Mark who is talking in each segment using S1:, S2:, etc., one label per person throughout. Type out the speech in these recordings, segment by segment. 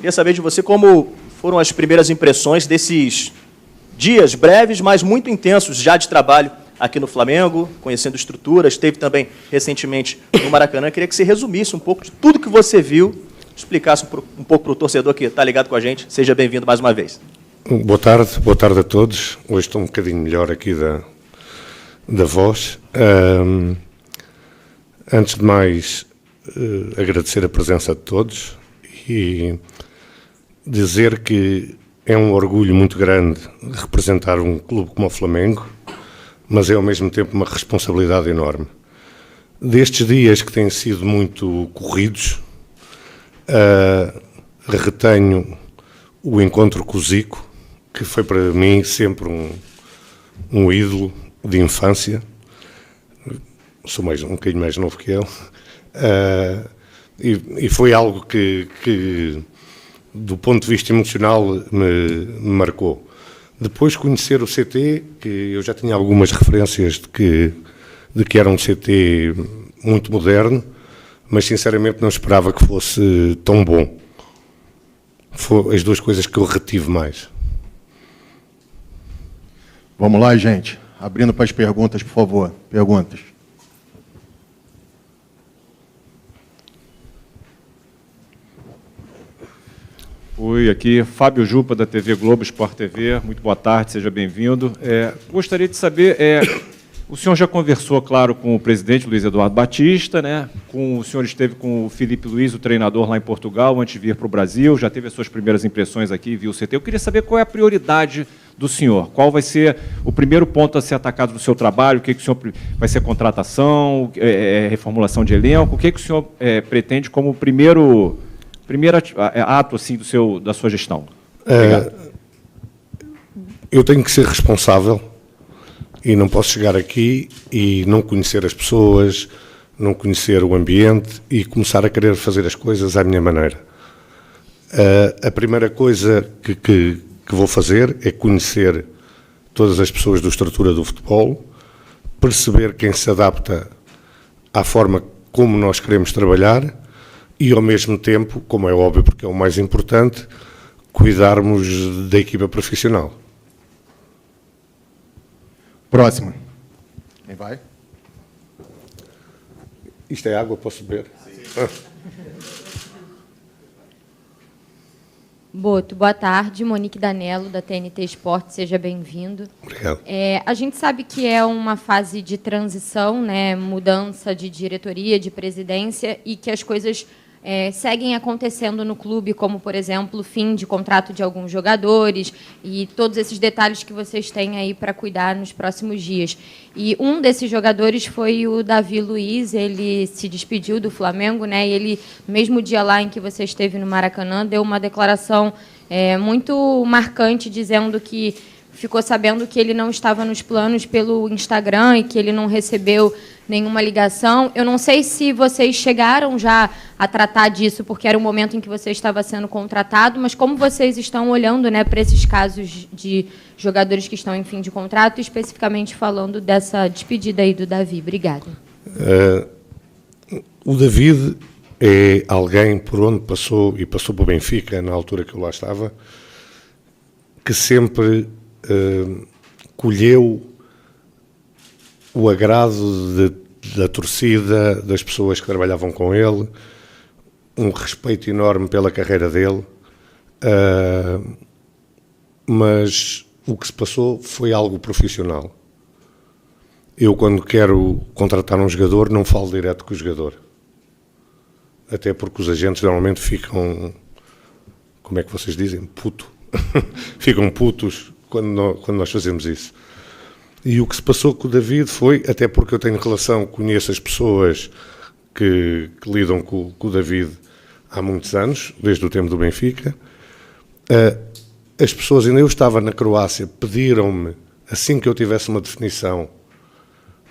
S1: Queria saber de você como foram as primeiras impressões desses dias breves, mas muito intensos já de trabalho aqui no Flamengo, conhecendo estruturas, esteve também recentemente no Maracanã. Queria que você resumisse um pouco de tudo que você viu, explicasse um pouco para o torcedor que está ligado com a gente. Seja bem-vindo mais uma vez.
S2: Boa tarde a todos. Hoje estou um bocadinho melhor aqui da voz. Antes de mais, agradecer a presença de todos e dizer que é um orgulho muito grande representar um clube como o Flamengo, mas é ao mesmo tempo uma responsabilidade enorme. Destes dias que têm sido muito corridos, retenho o encontro com o Zico, que foi para mim sempre um ídolo de infância. Sou um bocadinho mais novo que ele. E foi algo que, do ponto de vista emocional, me marcou. Depois conhecer o CT, que eu já tinha algumas referências de que era um CT muito moderno, mas sinceramente não esperava que fosse tão bom. Foram as duas coisas que eu retive mais.
S3: Vamos lá, gente. Abrindo para as perguntas, por favor. Perguntas.
S4: Oi, aqui Fábio Jupa, da TV Globo, Sport TV. Muito boa tarde, seja bem-vindo. Gostaria de saber, o senhor já conversou, claro, com o presidente Luiz Eduardo Batista, né? O senhor esteve com o Filipe Luiz, o treinador lá em Portugal, antes de vir para o Brasil, já teve as suas primeiras impressões aqui, viu o CT. Eu queria saber qual é a prioridade do senhor, qual vai ser o primeiro ponto a ser atacado no seu trabalho, o que o senhor vai ser contratação, reformulação de elenco, o que o senhor pretende como primeiro ato assim, da sua gestão?
S2: Eu tenho que ser responsável e não posso chegar aqui e não conhecer as pessoas, não conhecer o ambiente e começar a querer fazer as coisas à minha maneira. A primeira coisa que vou fazer é conhecer todas as pessoas da estrutura do futebol, perceber quem se adapta à forma como nós queremos trabalhar e, ao mesmo tempo, como é óbvio, porque é o mais importante, cuidarmos da equipa profissional.
S3: Próxima. Quem vai?
S2: Isto é água, posso beber? Sim.
S5: Boto, boa tarde. Monique Danello, da TNT Esporte, seja bem-vindo.
S2: Obrigado.
S5: A gente sabe que é uma fase de transição, né, mudança de diretoria, de presidência, e que as coisas seguem acontecendo no clube, como, por exemplo, o fim de contrato de alguns jogadores e todos esses detalhes que vocês têm aí para cuidar nos próximos dias. E um desses jogadores foi o Davi Luiz, ele se despediu do Flamengo, né? E ele, no mesmo dia lá em que você esteve no Maracanã, deu uma declaração muito marcante, dizendo que ficou sabendo que ele não estava nos planos pelo Instagram e que ele não recebeu nenhuma ligação. Eu não sei se vocês chegaram já a tratar disso, porque era o momento em que você estava sendo contratado, mas como vocês estão olhando, né, para esses casos de jogadores que estão em fim de contrato, especificamente falando dessa despedida aí do Davi? Obrigada.
S2: O David é alguém por onde passou, e passou para o Benfica, na altura que eu lá estava, que sempre colheu o agrado da torcida, das pessoas que trabalhavam com ele, um respeito enorme pela carreira dele, mas o que se passou foi algo profissional. Eu, quando quero contratar um jogador, não falo direto com o jogador, até porque os agentes normalmente ficam, como é que vocês dizem, puto, ficam putos quando nós fazemos isso. E o que se passou com o David foi, até porque eu tenho relação, conheço as pessoas que lidam com o David há muitos anos, desde o tempo do Benfica. As pessoas, ainda eu estava na Croácia, pediram-me, assim que eu tivesse uma definição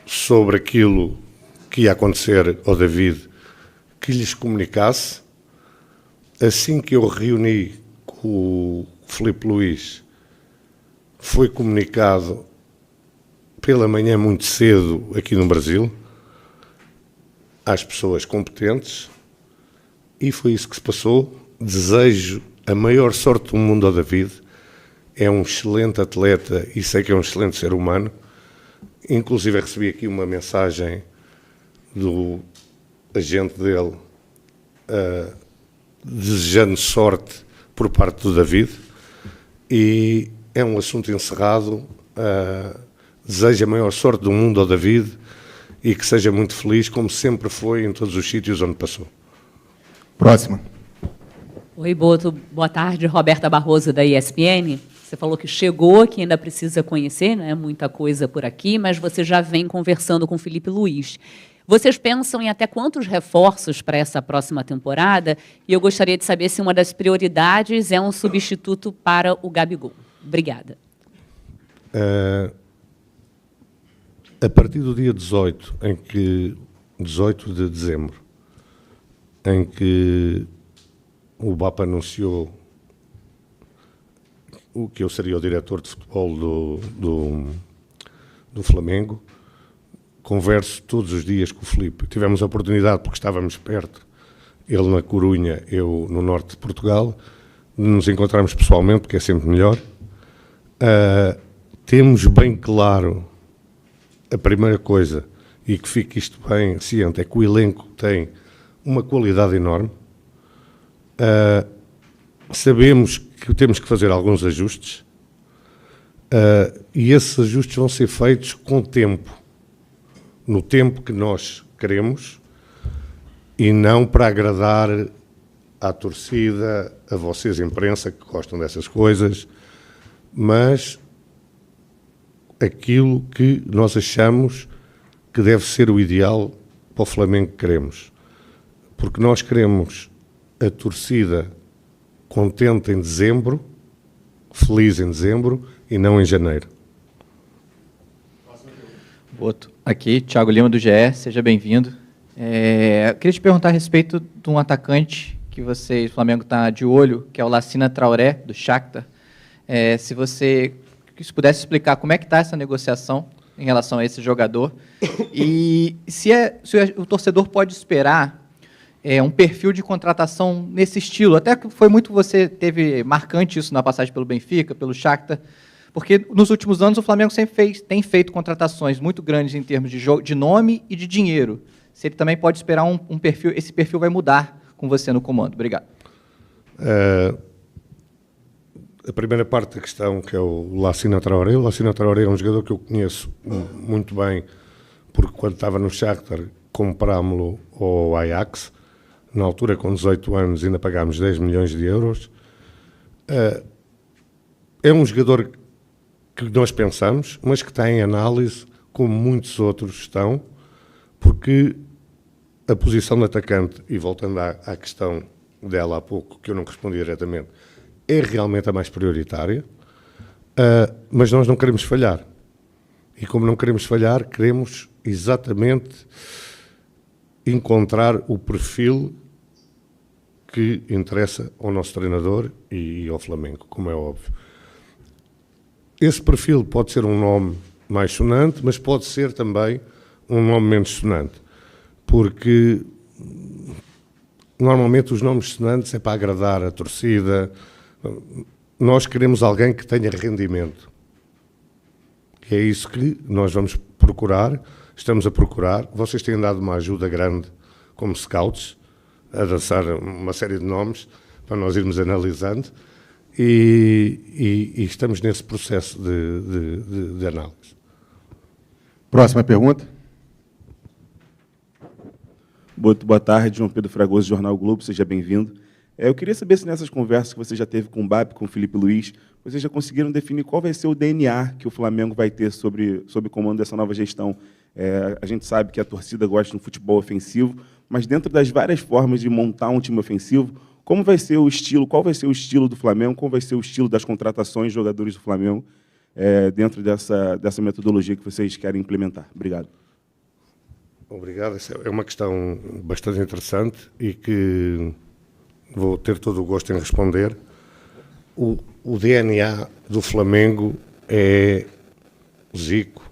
S2: sobre aquilo que ia acontecer ao David, que lhes comunicasse. Assim que eu reuni com o Filipe Luiz, foi comunicado pela manhã muito cedo aqui no Brasil, às pessoas competentes, e foi isso que se passou. Desejo a maior sorte do mundo ao David. É um excelente atleta e sei que é um excelente ser humano. Inclusive recebi aqui uma mensagem do agente dele desejando sorte por parte do David, e é um assunto encerrado. Desejo a maior sorte do mundo ao David e que seja muito feliz, como sempre foi em todos os sítios onde passou.
S3: Próxima.
S6: Oi, Boto. Boa tarde, Roberta Barroso, da ESPN. Você falou que chegou, que ainda precisa conhecer, né? Muita coisa por aqui, mas você já vem conversando com o Felipe Luiz. Vocês pensam em até quantos reforços para essa próxima temporada? E eu gostaria de saber se uma das prioridades é um substituto para o Gabigol. Obrigada.
S2: A partir do dia 18 de dezembro, em que o BAP anunciou que eu seria o diretor de futebol do Flamengo, converso todos os dias com o Filipe. Tivemos a oportunidade, porque estávamos perto, ele na Corunha, eu no norte de Portugal, de nos encontrarmos pessoalmente, porque é sempre melhor. Temos bem claro, a primeira coisa, e que fique isto bem ciente, é que o elenco tem uma qualidade enorme. Sabemos que temos que fazer alguns ajustes, e esses ajustes vão ser feitos com tempo, no tempo que nós queremos, e não para agradar à torcida, a vocês, imprensa, que gostam dessas coisas, mas aquilo que nós achamos que deve ser o ideal para o Flamengo que queremos. Porque nós queremos a torcida contente em dezembro, feliz em dezembro e não em janeiro.
S7: Boto. Aqui, Thiago Lima, do GE, seja bem-vindo. Queria te perguntar a respeito de um atacante que o Flamengo está de olho, que é o Lassina Traoré, do Shakhtar. Se pudesse explicar como é que está essa negociação em relação a esse jogador, e se o torcedor pode esperar um perfil de contratação nesse estilo, até que foi muito, você teve marcante isso na passagem pelo Benfica, pelo Shakhtar, porque nos últimos anos o Flamengo sempre tem feito contratações muito grandes em termos de nome e de dinheiro. Se ele também pode esperar um perfil, esse perfil vai mudar com você no comando. Obrigado.
S2: A primeira parte da questão, que é o Lassina Traoré. O Lassina Traoré é um jogador que eu conheço muito bem, porque quando estava no Shakhtar comprámo-lo ao Ajax. Na altura, com 18 anos, ainda pagámos 10 milhões de euros. É um jogador que nós pensamos, mas que está em análise, como muitos outros estão, porque a posição de atacante, e voltando à questão dela há pouco, que eu não respondi diretamente, é realmente a mais prioritária, mas nós não queremos falhar. E como não queremos falhar, queremos exatamente encontrar o perfil que interessa ao nosso treinador e ao Flamengo, como é óbvio. Esse perfil pode ser um nome mais sonante, mas pode ser também um nome menos sonante, porque normalmente os nomes sonantes é para agradar a torcida. Nós queremos alguém que tenha rendimento. É isso que nós vamos procurar, estamos a procurar. Vocês têm dado uma ajuda grande como scouts, a lançar uma série de nomes para nós irmos analisando, e estamos nesse processo de análise.
S3: Próxima pergunta.
S8: Boa tarde, João Pedro Fragoso, Jornal Globo, seja bem-vindo. Eu queria saber se nessas conversas que você já teve com o BAP, com o Felipe Luiz, vocês já conseguiram definir qual vai ser o DNA que o Flamengo vai ter sob o comando dessa nova gestão. A gente sabe que a torcida gosta de um futebol ofensivo, mas dentro das várias formas de montar um time ofensivo, como vai ser o estilo, qual vai ser o estilo do Flamengo, qual vai ser o estilo das contratações de jogadores do Flamengo dentro dessa metodologia que vocês querem implementar? Obrigado.
S2: Obrigado. Essa é uma questão bastante interessante e que vou ter todo o gosto em responder. O DNA do Flamengo é Zico,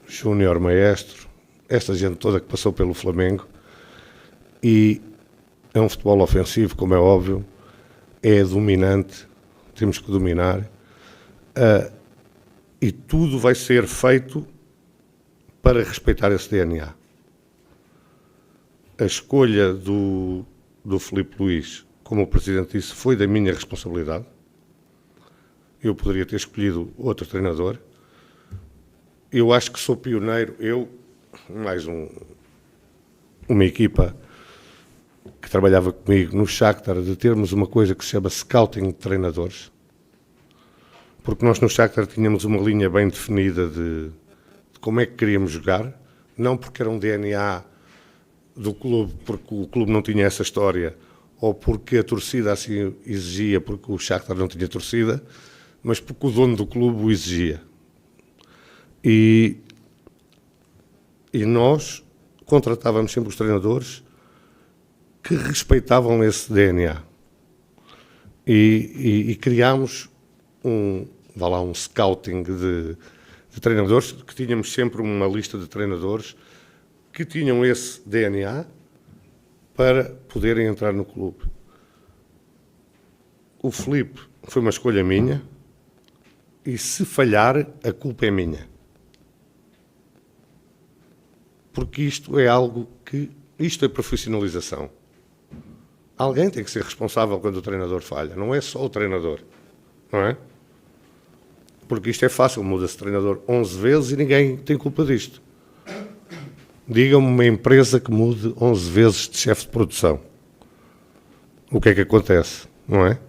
S2: Júnior Maestro, esta gente toda que passou pelo Flamengo, e é um futebol ofensivo, como é óbvio, é dominante, temos que dominar, e tudo vai ser feito para respeitar esse DNA. A escolha do Filipe Luís, como o Presidente disse, foi da minha responsabilidade. Eu poderia ter escolhido outro treinador. Eu acho que sou pioneiro, eu, mais uma equipa que trabalhava comigo no Shakhtar, de termos uma coisa que se chama scouting de treinadores. Porque nós no Shakhtar tínhamos uma linha bem definida de como é que queríamos jogar, não porque era um DNA do clube, porque o clube não tinha essa história, ou porque a torcida assim exigia, porque o Shakhtar não tinha torcida, mas porque o dono do clube o exigia. E nós contratávamos sempre os treinadores que respeitavam esse DNA. E criámos um scouting de treinadores, que tínhamos sempre uma lista de treinadores que tinham esse DNA para poderem entrar no clube. O Filipe foi uma escolha minha, e se falhar, a culpa é minha. Porque isto é algo que... Isto é profissionalização. Alguém tem que ser responsável quando o treinador falha, não é só o treinador, não é? Porque isto é fácil, muda-se de treinador 11 vezes e ninguém tem culpa disto. Diga-me uma empresa que mude 11 vezes de chefe de produção. O que é que acontece, não é?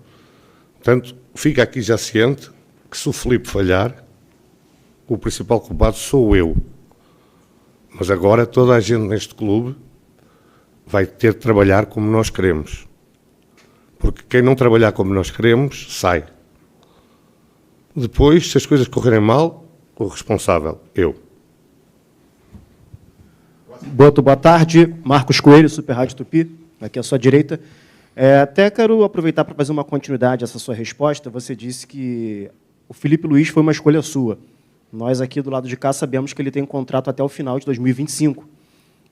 S2: Portanto, fica aqui já ciente que se o Filipe falhar, o principal culpado sou eu. Mas agora toda a gente neste clube vai ter de trabalhar como nós queremos. Porque quem não trabalhar como nós queremos, sai. Depois, se as coisas correrem mal, o responsável, eu.
S3: Boa tarde, Marcos Coelho, Super Rádio Tupi, aqui à sua direita. Até quero aproveitar para fazer uma continuidade a essa sua resposta. Você disse que o Filipe Luís foi uma escolha sua. Nós aqui do lado de cá sabemos que ele tem um contrato até o final de 2025.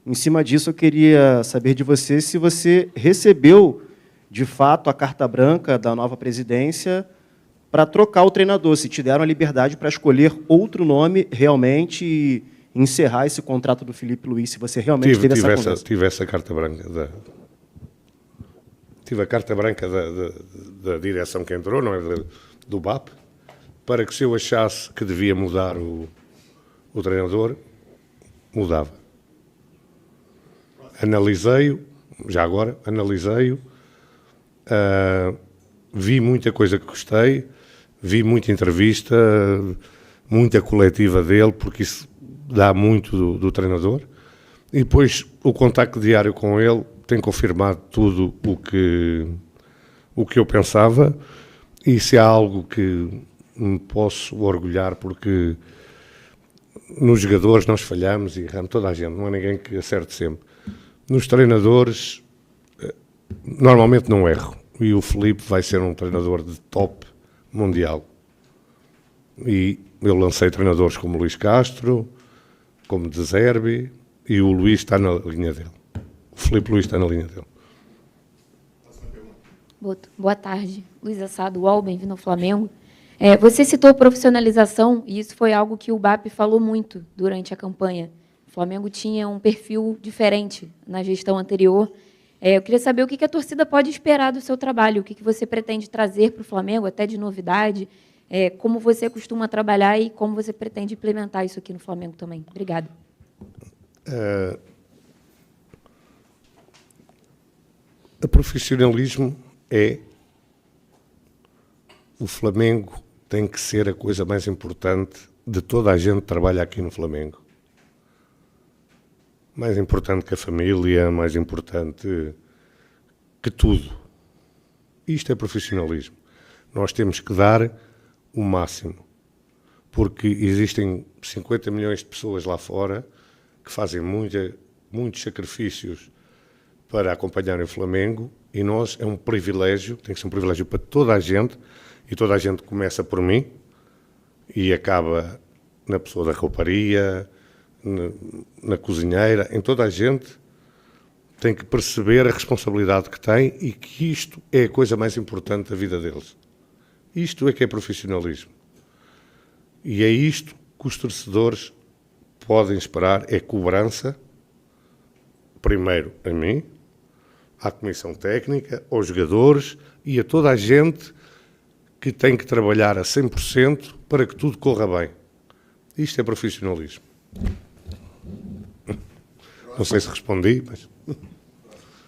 S3: Em cima disso, eu queria saber de você se você recebeu, de fato, a carta branca da nova presidência para trocar o treinador, se te deram a liberdade para escolher outro nome realmente e encerrar esse contrato do Filipe Luís, se você realmente teve essa conversa.
S2: Tive essa carta branca tive a carta branca da direção que entrou, não é, do BAP, para que se eu achasse que devia mudar o treinador, mudava. Analisei-o, já agora, vi muita coisa que gostei, vi muita entrevista, muita coletiva dele, porque isso dá muito do treinador, e depois o contacto diário com ele tem confirmado tudo o que eu pensava, e se há algo que me posso orgulhar, porque nos jogadores nós falhamos e erramos, toda a gente, não há ninguém que acerte sempre. Nos treinadores, normalmente não erro, e o Filipe vai ser um treinador de top mundial. E eu lancei treinadores como Luís Castro, como De Zerbi, e o Luís está na linha dele. O Filipe Luís está na linha dele.
S5: Boa tarde. Luiz Assado, UOL, bem-vindo ao Flamengo. Você citou profissionalização, e isso foi algo que o BAP falou muito durante a campanha. O Flamengo tinha um perfil diferente na gestão anterior. Eu queria saber o que a torcida pode esperar do seu trabalho, o que você pretende trazer para o Flamengo, até de novidade, como você costuma trabalhar e como você pretende implementar isso aqui no Flamengo também. Obrigada.
S2: O profissionalismo o Flamengo tem que ser a coisa mais importante de toda a gente que trabalha aqui no Flamengo. Mais importante que a família, mais importante que tudo. Isto é profissionalismo. Nós temos que dar o máximo, porque existem 50 milhões de pessoas lá fora que fazem muitos sacrifícios para acompanharem o Flamengo, e nós, é um privilégio, tem que ser um privilégio para toda a gente, e toda a gente começa por mim e acaba na pessoa da rouparia, na cozinheira, em toda a gente tem que perceber a responsabilidade que tem e que isto é a coisa mais importante da vida deles. Isto é que é profissionalismo. E é isto que os torcedores podem esperar, é cobrança, primeiro a mim, à comissão técnica, aos jogadores e a toda a gente que tem que trabalhar a 100% para que tudo corra bem. Isto é profissionalismo. Não sei se respondi, mas...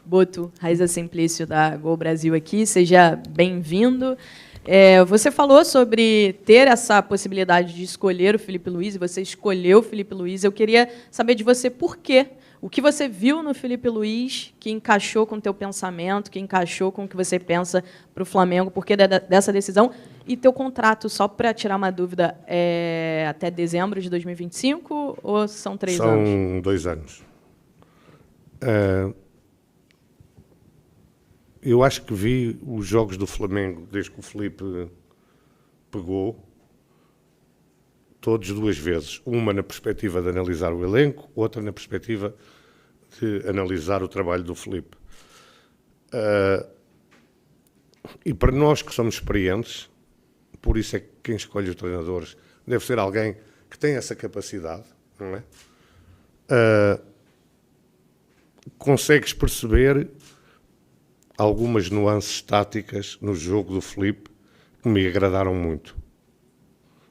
S9: Boto, Raiza Simplício, da Gol Brasil aqui. Seja bem-vindo. Você falou sobre ter essa possibilidade de escolher o Filipe Luís, e você escolheu o Filipe Luís. Eu queria saber de você por quê. O que você viu no Filipe Luís que encaixou com o teu pensamento, que encaixou com o que você pensa para o Flamengo, por que dessa decisão? E teu contrato, só para tirar uma dúvida, é até dezembro de 2025 ou são 3 anos?
S2: São 2 anos. Eu acho que vi os jogos do Flamengo desde que o Filipe pegou, todos 2 vezes. Uma na perspectiva de analisar o elenco, outra na perspectiva de analisar o trabalho do Filipe. E para nós que somos experientes, por isso é que quem escolhe os treinadores deve ser alguém que tem essa capacidade, não é? Consegues perceber algumas nuances táticas no jogo do Filipe que me agradaram muito.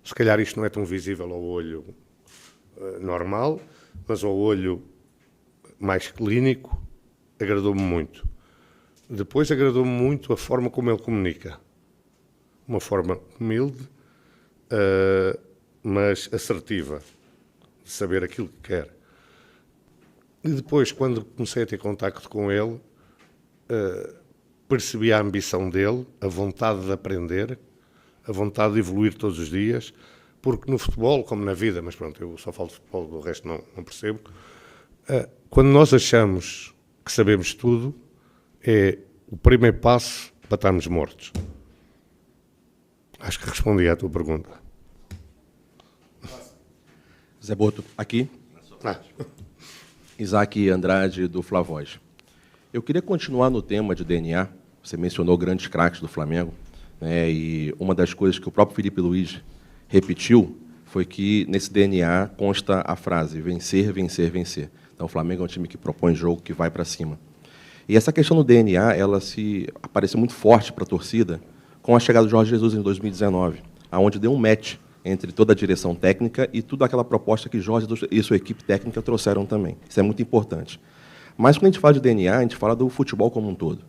S2: Se calhar isto não é tão visível ao olho normal, mas ao olho mais clínico agradou-me muito. Depois agradou-me muito a forma como ele comunica. Uma forma humilde, mas assertiva, de saber aquilo que quer. E depois, quando comecei a ter contacto com ele, percebi a ambição dele, a vontade de aprender, a vontade de evoluir todos os dias, porque no futebol, como na vida, mas pronto, eu só falo de futebol, o resto não percebo, quando nós achamos que sabemos tudo, é o primeiro passo para estarmos mortos. Acho que respondi à tua pergunta.
S10: Zé Boto, aqui. Isaac Andrade, do Flavoz. Eu queria continuar no tema de DNA. Você mencionou grandes craques do Flamengo, né, e uma das coisas que o próprio Filipe Luís repetiu foi que nesse DNA consta a frase vencer, vencer, vencer. Então o Flamengo é um time que propõe jogo, que vai para cima. E essa questão do DNA, ela apareceu muito forte para a torcida com a chegada do Jorge Jesus em 2019, onde deu um match entre toda a direção técnica e toda aquela proposta que Jorge e sua equipe técnica trouxeram também. Isso é muito importante. Mas quando a gente fala de DNA, a gente fala do futebol como um todo.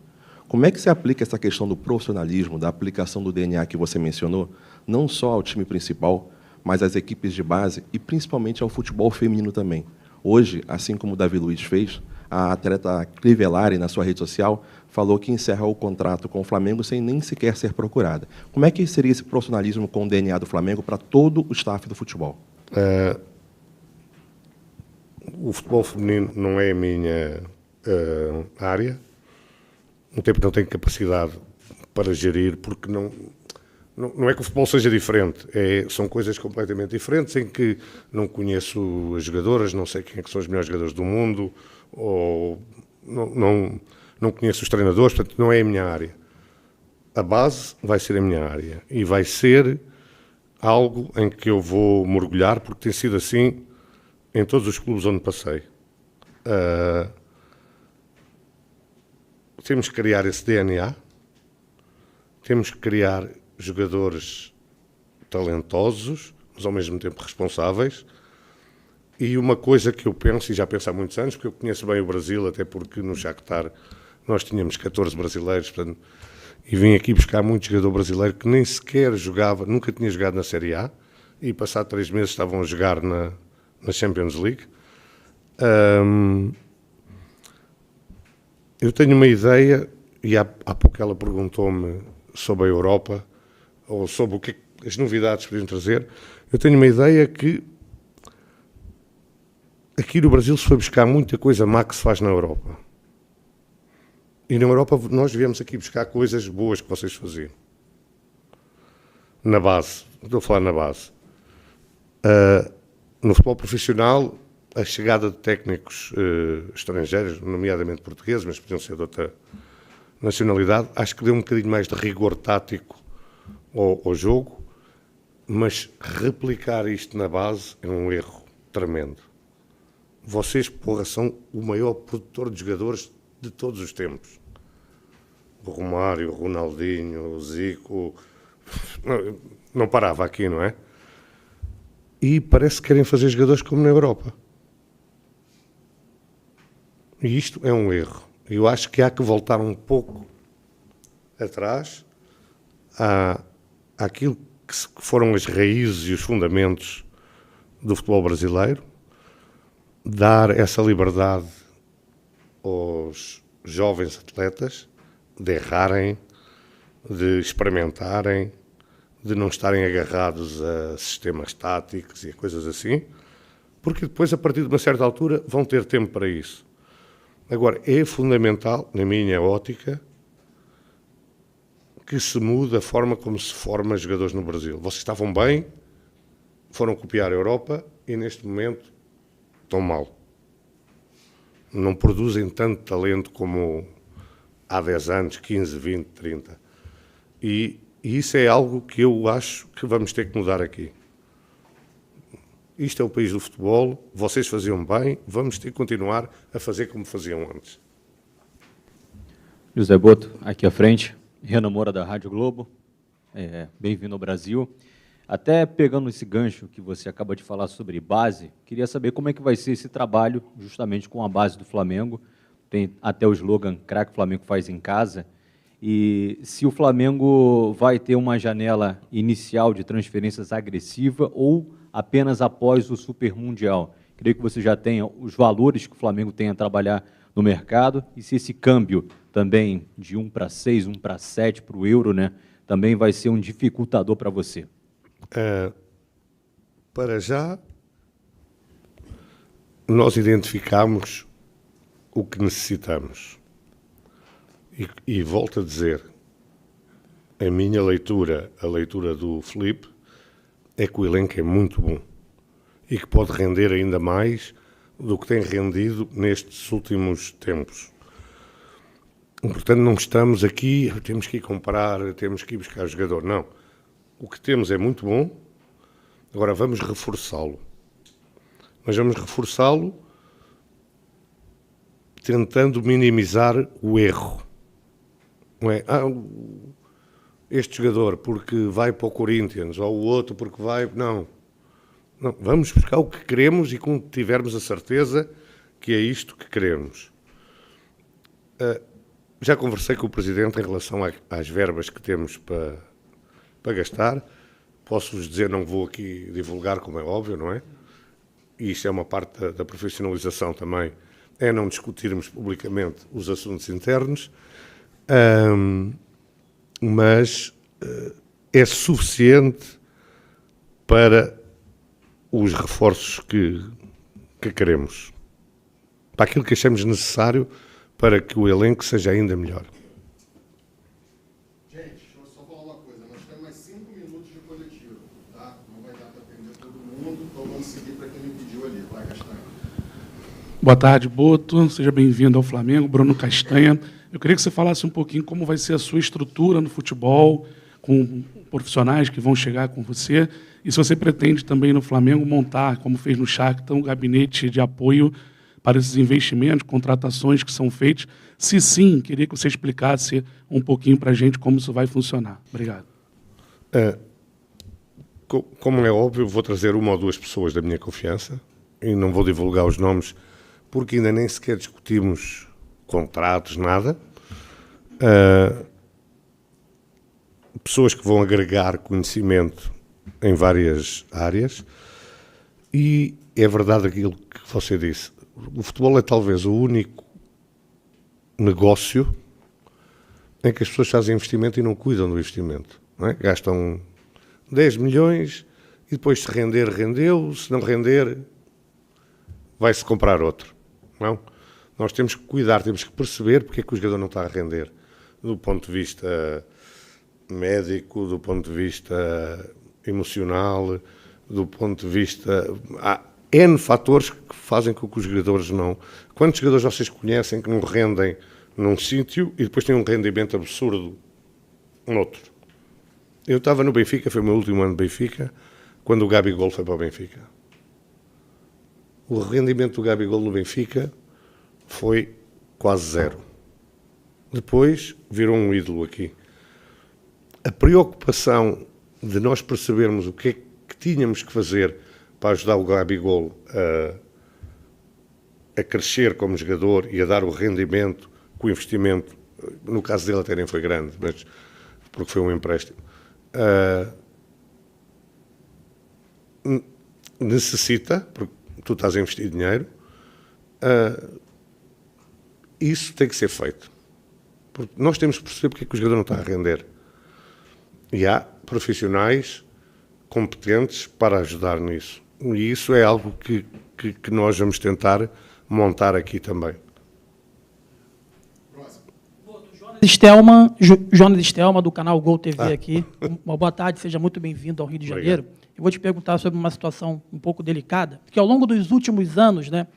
S10: Como é que se aplica essa questão do profissionalismo, da aplicação do DNA que você mencionou, não só ao time principal, mas às equipes de base e principalmente ao futebol feminino também? Hoje, assim como o Davi Luiz fez, a atleta Crivellari, na sua rede social, falou que encerra o contrato com o Flamengo sem nem sequer ser procurada. Como é que seria esse profissionalismo com o DNA do Flamengo para todo o staff do futebol?
S2: O futebol feminino não é a minha área. Não tenho capacidade para gerir, porque não é que o futebol seja diferente. São coisas completamente diferentes, em que não conheço as jogadoras, não sei quem é que são os melhores jogadores do mundo, ou não conheço os treinadores, portanto, não é a minha área. A base vai ser a minha área e vai ser algo em que eu vou mergulhar, porque tem sido assim em todos os clubes onde passei. Temos que criar esse DNA, temos que criar jogadores talentosos, mas ao mesmo tempo responsáveis. E uma coisa que eu penso, e já penso há muitos anos, porque eu conheço bem o Brasil, até porque no Shakhtar nós tínhamos 14 brasileiros, portanto, e vim aqui buscar muito jogador brasileiro que nem sequer jogava, nunca tinha jogado na Série A, e passado 3 meses estavam a jogar na Champions League. Eu tenho uma ideia, e há pouco ela perguntou-me sobre a Europa, ou sobre o que as novidades podiam trazer. Eu tenho uma ideia que aqui no Brasil se foi buscar muita coisa má que se faz na Europa. E na Europa nós viemos aqui buscar coisas boas que vocês faziam. Na base, estou a falar na base. No futebol profissional a chegada de técnicos estrangeiros, nomeadamente portugueses, mas podiam ser de outra nacionalidade, acho que deu um bocadinho mais de rigor tático ao jogo, mas replicar isto na base é um erro tremendo. Vocês, porra, são o maior produtor de jogadores de todos os tempos. O Romário, o Ronaldinho, o Zico... Não parava aqui, não é? E parece que querem fazer jogadores como na Europa. E isto é um erro. Eu acho que há que voltar um pouco atrás àquilo que foram as raízes e os fundamentos do futebol brasileiro, dar essa liberdade aos jovens atletas de errarem, de experimentarem, de não estarem agarrados a sistemas táticos e a coisas assim, porque depois, a partir de uma certa altura, vão ter tempo para isso. Agora, é fundamental, na minha ótica, que se mude a forma como se forma jogadores no Brasil. Vocês estavam bem, foram copiar a Europa e, neste momento, estão mal. Não produzem tanto talento como há 10 anos, 15, 20, 30. E isso é algo que eu acho que vamos ter que mudar aqui. Isto é o país do futebol, vocês faziam bem, vamos ter que continuar a fazer como faziam antes.
S11: José Boto, aqui à frente, Renan Moura da Rádio Globo, bem-vindo ao Brasil. Até pegando esse gancho que você acaba de falar sobre base, queria saber como é que vai ser esse trabalho justamente com a base do Flamengo. Tem até o slogan "Craque Flamengo faz em casa". E se o Flamengo vai ter uma janela inicial de transferências agressiva ou apenas após o Super Mundial. Queria que você já tenha os valores que o Flamengo tem a trabalhar no mercado e se esse câmbio também de 1 para 6, 1 para 7 para o euro, né, também vai ser um dificultador para você.
S2: Para já, nós identificamos o que necessitamos. E volto a dizer, a minha leitura, a leitura do Filipe, é que o elenco é muito bom e que pode render ainda mais do que tem rendido nestes últimos tempos. Portanto, não estamos aqui, temos que ir comprar, temos que ir buscar jogador. Não. O que temos é muito bom, agora vamos reforçá-lo. Mas vamos reforçá-lo tentando minimizar o erro. Não é? Este jogador porque vai para o Corinthians, ou o outro porque vai... Não. Vamos buscar o que queremos e quando tivermos a certeza que é isto que queremos. Já conversei com o Presidente em relação às verbas que temos para gastar. Posso-vos dizer, não vou aqui divulgar, como é óbvio, não é? E isto é uma parte da profissionalização também, é não discutirmos publicamente os assuntos internos. Mas é suficiente para os reforços que queremos, para aquilo que achamos necessário para que o elenco seja ainda melhor.
S12: Gente, deixa eu só falar uma coisa, nós temos mais 5 minutos de coletivo, tá? Não vai dar para atender todo mundo, então vamos seguir para quem me pediu ali. Vai, Castanha.
S13: Boa tarde, Boto. Seja bem-vindo ao Flamengo. Bruno Castanha. Eu queria que você falasse um pouquinho como vai ser a sua estrutura no futebol, com profissionais que vão chegar com você, e se você pretende também no Flamengo montar, como fez no Shakhtar, um gabinete de apoio para esses investimentos, contratações que são feitas. Se sim, queria que você explicasse um pouquinho para a gente como isso vai funcionar. Obrigado.
S2: Como é óbvio, vou trazer 1 ou 2 pessoas da minha confiança, e não vou divulgar os nomes, porque ainda nem sequer discutimos contratos, nada. Pessoas que vão agregar conhecimento em várias áreas. E é verdade aquilo que você disse. O futebol é talvez o único negócio em que as pessoas fazem investimento e não cuidam do investimento. Não é? Gastam 10 milhões e depois se render, rendeu. Se não render, vai-se comprar outro. Não? Nós temos que cuidar, temos que perceber porque é que o jogador não está a render. Do ponto de vista médico, do ponto de vista emocional, do ponto de vista... N fatores que fazem com que os jogadores não... Quantos jogadores vocês conhecem que não rendem num sítio e depois têm um rendimento absurdo noutro? Eu estava no Benfica, foi o meu último ano de Benfica, quando o Gabigol foi para o Benfica. O rendimento do Gabigol no Benfica foi quase zero. Depois virou um ídolo aqui. A preocupação de nós percebermos o que é que tínhamos que fazer para ajudar o Gabigol a crescer como jogador e a dar o rendimento que o investimento, no caso dele até nem foi grande, mas porque foi um empréstimo, necessita, porque tu estás a investir dinheiro, isso tem que ser feito. Porque nós temos que perceber porque é que o jogador não está a render. E há profissionais competentes para ajudar nisso. E isso é algo que nós vamos tentar montar aqui também.
S14: Jonas Stelman, do canal Gol TV aqui. Uma boa tarde, seja muito bem-vindo ao Rio de Janeiro. Eu vou te perguntar sobre uma situação um pouco delicada, porque ao longo dos últimos anos, né,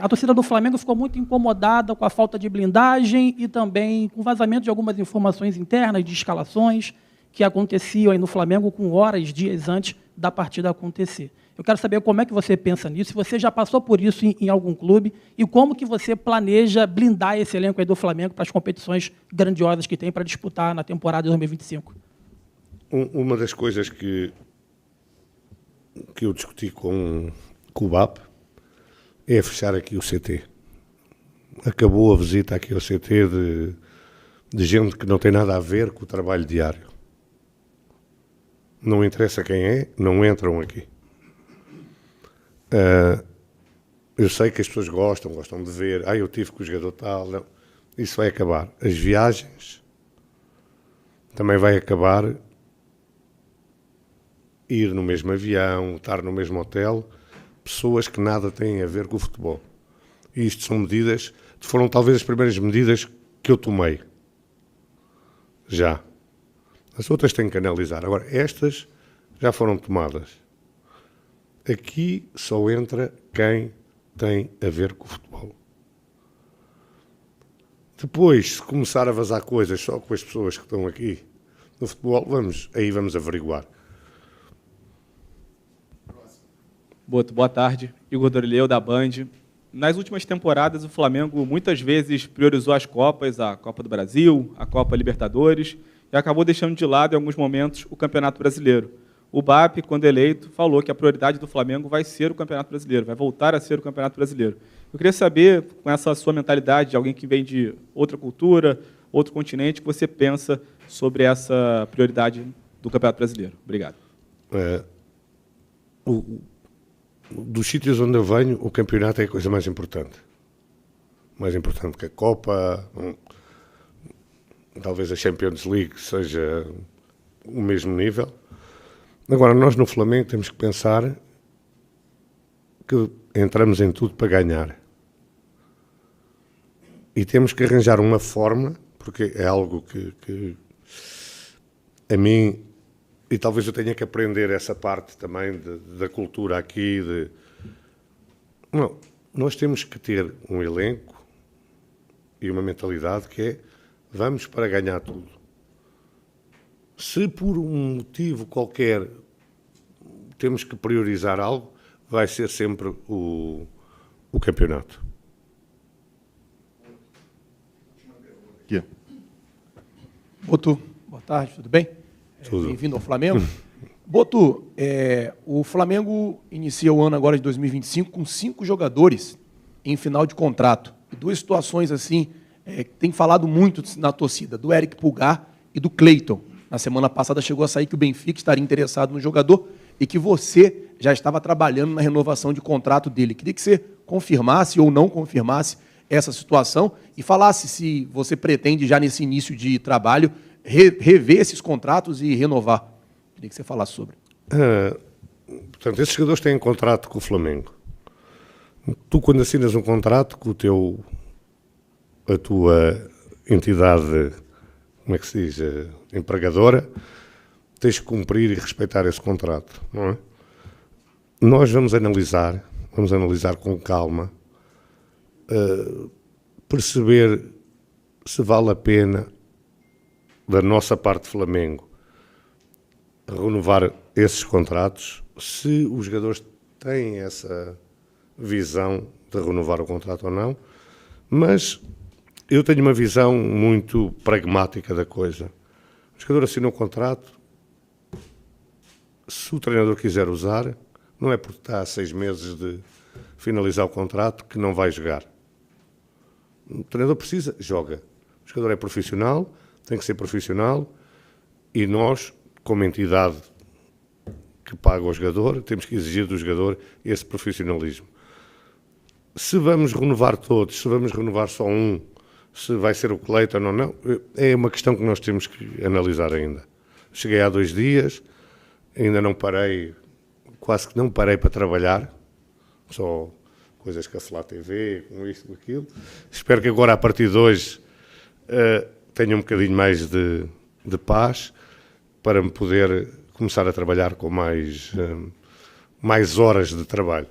S14: a torcida do Flamengo ficou muito incomodada com a falta de blindagem e também com o vazamento de algumas informações internas de escalações que aconteciam aí no Flamengo com horas, dias antes da partida acontecer. Eu quero saber como é que você pensa nisso, se você já passou por isso em algum clube e como que você planeja blindar esse elenco aí do Flamengo para as competições grandiosas que tem para disputar na temporada de 2025.
S2: Uma das coisas que eu discuti com o BAP é fechar aqui o CT. Acabou a visita aqui ao CT de gente que não tem nada a ver com o trabalho diário. Não interessa quem é, não entram aqui. Eu sei que as pessoas gostam de ver, eu tive com o jogador tal, não. Isso vai acabar. As viagens também vai acabar, ir no mesmo avião, estar no mesmo hotel, pessoas que nada têm a ver com o futebol. E isto são medidas, foram talvez as primeiras medidas que eu tomei. Já. As outras têm que analisar. Agora, estas já foram tomadas. Aqui só entra quem tem a ver com o futebol. Depois, se começar a vazar coisas só com as pessoas que estão aqui no futebol, vamos averiguar.
S15: Boa tarde. Igor Dorileu, da Band. Nas últimas temporadas, o Flamengo muitas vezes priorizou as Copas, a Copa do Brasil, a Copa Libertadores, e acabou deixando de lado, em alguns momentos, o Campeonato Brasileiro. O BAP, quando eleito, falou que a prioridade do Flamengo vai ser o Campeonato Brasileiro, vai voltar a ser o Campeonato Brasileiro. Eu queria saber, com essa sua mentalidade de alguém que vem de outra cultura, outro continente, o que você pensa sobre essa prioridade do Campeonato Brasileiro. Obrigado.
S2: Dos sítios onde eu venho, o campeonato é a coisa mais importante. Mais importante que a Copa, talvez a Champions League seja o mesmo nível. Agora, nós no Flamengo temos que pensar que entramos em tudo para ganhar. E temos que arranjar uma forma, porque é algo que a mim, e talvez eu tenha que aprender essa parte também da cultura aqui. Não, nós temos que ter um elenco e uma mentalidade que é vamos para ganhar tudo. Se por um motivo qualquer temos que priorizar algo, vai ser sempre o campeonato.
S16: Boto, boa tarde, tudo bem?
S2: Tudo.
S16: Bem-vindo ao Flamengo. Boto, o Flamengo inicia o ano agora de 2025 com 5 jogadores em final de contrato. E 2 situações assim, que tem falado muito na torcida, do Eric Pulgar e do Cleiton. Na semana passada chegou a sair que o Benfica estaria interessado no jogador e que você já estava trabalhando na renovação de contrato dele. Queria que você confirmasse ou não confirmasse essa situação e falasse se você pretende já nesse início de trabalho rever esses contratos e renovar. Queria que você falasse sobre.
S2: Portanto, esses jogadores têm contrato com o Flamengo. Tu, quando assinas um contrato com a tua entidade, como é que se diz, empregadora, tens que cumprir e respeitar esse contrato, não é? nós vamos analisar com calma, perceber se vale a pena, da nossa parte de Flamengo, renovar esses contratos, se os jogadores têm essa visão de renovar o contrato ou não, mas eu tenho uma visão muito pragmática da coisa. O jogador assina um contrato, se o treinador quiser usar, não é porque está a 6 meses de finalizar o contrato que não vai jogar. O treinador precisa, joga. O jogador é profissional, tem que ser profissional, e nós, como entidade que paga o jogador, temos que exigir do jogador esse profissionalismo. Se vamos renovar todos, se vamos renovar só um, se vai ser o Cleiton ou não, é uma questão que nós temos que analisar ainda. Cheguei há 2 dias, ainda não parei, quase que não parei para trabalhar, só coisas com a Flá TV, com isto, com aquilo. Espero que agora, a partir de hoje, tenha um bocadinho mais de paz para me poder começar a trabalhar com mais horas de trabalho.